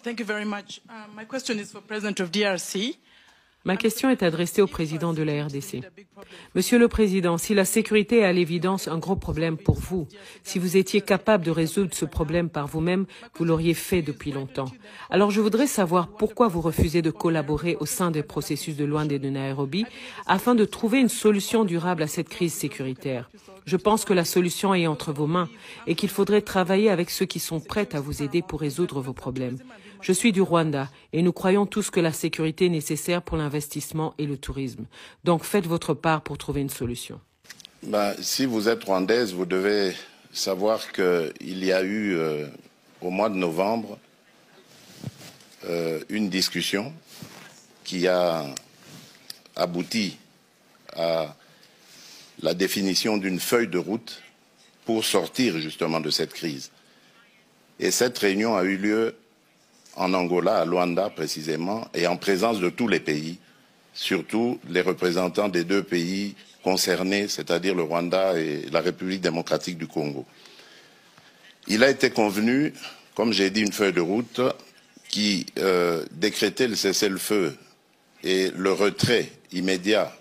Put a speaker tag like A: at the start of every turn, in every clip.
A: Thank you very much. My question is for President of DRC.
B: Ma question est adressée au président de la RDC. Monsieur le Président, si la sécurité est à l'évidence un gros problème pour vous, si vous étiez capable de résoudre ce problème par vous-même, vous l'auriez fait depuis longtemps. Alors je voudrais savoir pourquoi vous refusez de collaborer au sein des processus de Luanda et de Nairobi afin de trouver une solution durable à cette crise sécuritaire. Je pense que la solution est entre vos mains et qu'il faudrait travailler avec ceux qui sont prêts à vous aider pour résoudre vos problèmes. Je suis du Rwanda et nous croyons tous que la sécurité est nécessaire pour l'investissement et le tourisme. Donc faites votre part pour trouver une solution.
C: Si vous êtes rwandaise, vous devez savoir qu'il y a eu au mois de novembre une discussion qui a abouti à la définition d'une feuille de route pour sortir justement de cette crise. Et cette réunion a eu lieu en Angola, à Luanda précisément, et en présence de tous les pays, surtout les représentants des deux pays concernés, c'est-à-dire le Rwanda et la République démocratique du Congo. Il a été convenu, comme j'ai dit, une feuille de route qui décrétait le cessez-le-feu et le retrait immédiat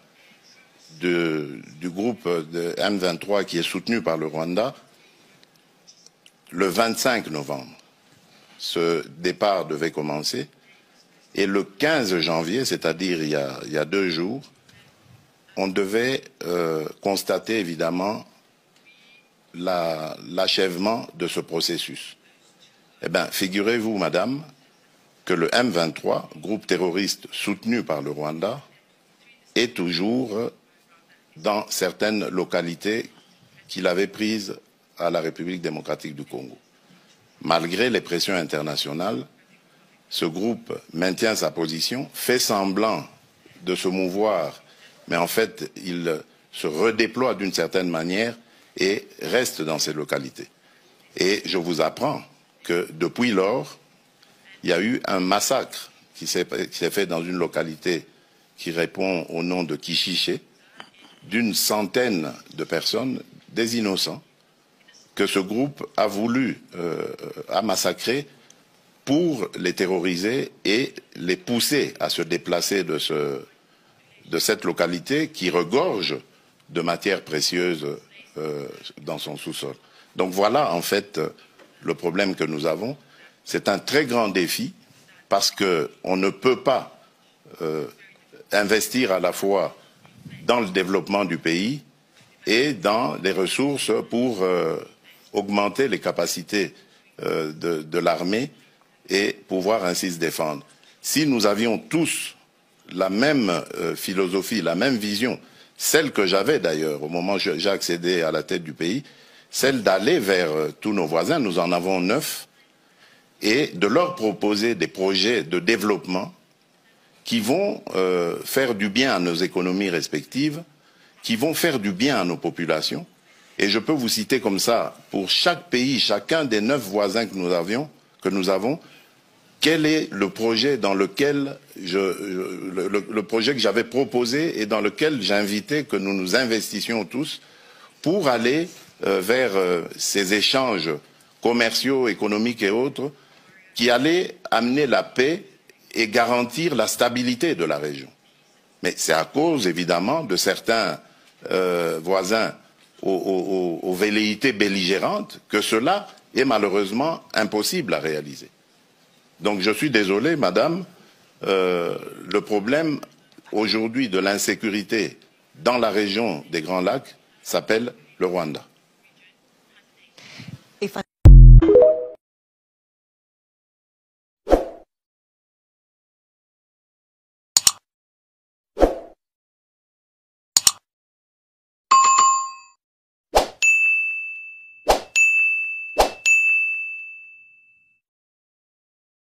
C: du groupe de M23 qui est soutenu par le Rwanda le 25 novembre. Ce départ devait commencer et le 15 janvier, c'est-à-dire il y a 2 jours, on devait constater évidemment l'achèvement de ce processus. Eh bien, figurez-vous, madame, que le M23, groupe terroriste soutenu par le Rwanda, est toujours dans certaines localités qu'il avait prises à la République démocratique du Congo. Malgré les pressions internationales, ce groupe maintient sa position, fait semblant de se mouvoir, mais en fait, il se redéploie d'une certaine manière et reste dans ces localités. Et je vous apprends que depuis lors, il y a eu un massacre qui s'est fait dans une localité qui répond au nom de Kishiché, d'une centaine de personnes, des innocents, que ce groupe a voulu massacrer pour les terroriser et les pousser à se déplacer de cette localité qui regorge de matières précieuses dans son sous-sol. Donc voilà en fait le problème que nous avons. C'est un très grand défi parce qu'on ne peut pas investir à la fois dans le développement du pays et dans les ressources pour augmenter les capacités de l'armée et pouvoir ainsi se défendre. Si nous avions tous la même philosophie, la même vision, celle que j'avais d'ailleurs au moment où j'ai accédé à la tête du pays, celle d'aller vers tous nos voisins, nous en avons 9, et de leur proposer des projets de développement qui vont faire du bien à nos économies respectives, qui vont faire du bien à nos populations. Et je peux vous citer comme ça, pour chaque pays, chacun des 9 voisins que nous avons, quel est le projet dans lequel le projet que j'avais proposé et dans lequel j'invitais que nous nous investissions tous pour aller vers ces échanges commerciaux, économiques et autres qui allaient amener la paix et garantir la stabilité de la région. Mais c'est à cause, évidemment, de certains voisins aux velléités belligérantes que cela est malheureusement impossible à réaliser. Donc je suis désolé, madame, le problème aujourd'hui de l'insécurité dans la région des Grands Lacs s'appelle le Rwanda.